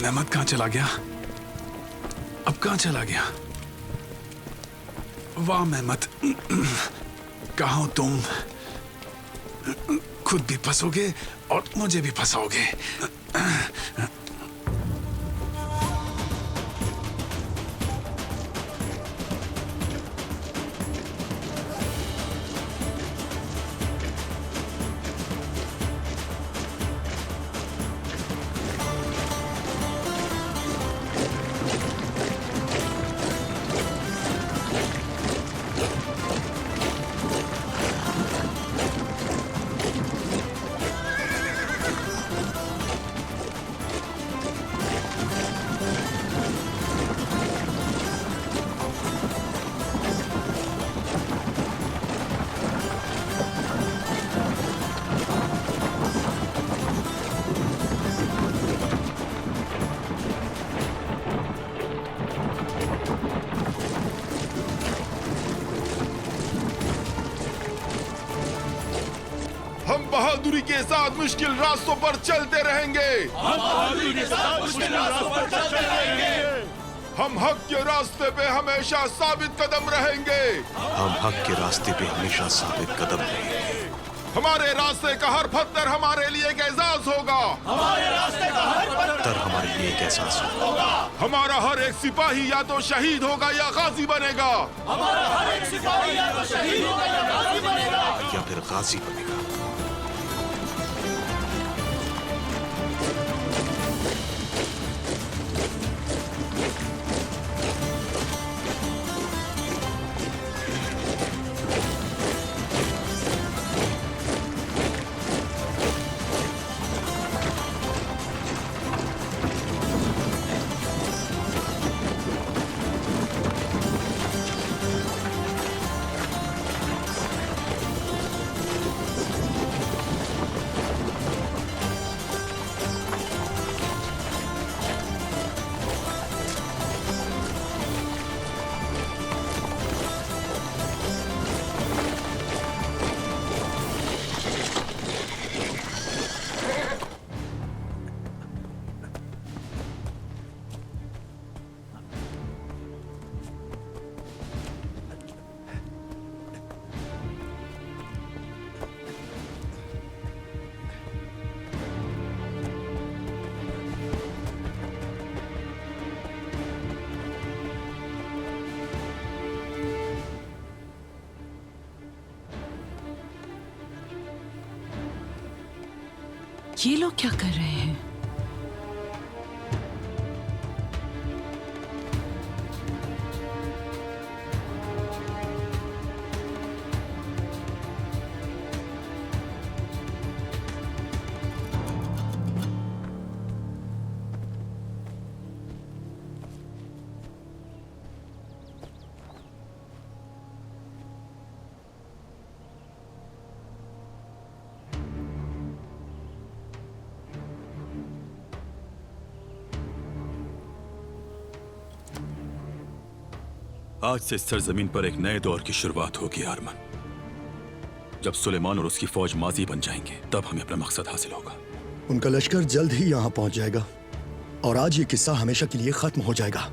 Mehmed कहाँ चला गया? अब कहाँ चला गया? वाह मेहमद, कहाँ हो तुम? खुद भी फंसोगे और मुझे भी फंसाओगे। हम बहादुरी के साथ मुश्किल रास्तों पर चलते रहेंगे। हम बहादुरी के साथ मुश्किल रास्तों पर चलते रहेंगे। हम हक के रास्ते पे हमेशा साबित कदम रहेंगे। हम हक के रास्ते पे हमेशा साबित कदम रहेंगे। हमारे रास्ते का हर पत्थर हमारे लिए एक एहसास होगा। हमारे रास्ते का हर पत्थर हमारे लिए एक एहसास होगा। हमारा हर एक सिपाही या तो शहीद होगा या गाजी बनेगा। हमारा हर एक सिपाही या तो शहीद होगा या गाजी बनेगा। या फिर गाजी बनेगा। ये लोग क्या कर रहे हैं? आज से सरजमीन पर एक नए दौर की शुरुआत होगी आरमन। जब सुलेमान और उसकी फौज माजी बन जाएंगे तब हमें अपना मकसद हासिल होगा। उनका लश्कर जल्द ही यहाँ पहुंच जाएगा और आज ये किस्सा हमेशा के लिए खत्म हो जाएगा।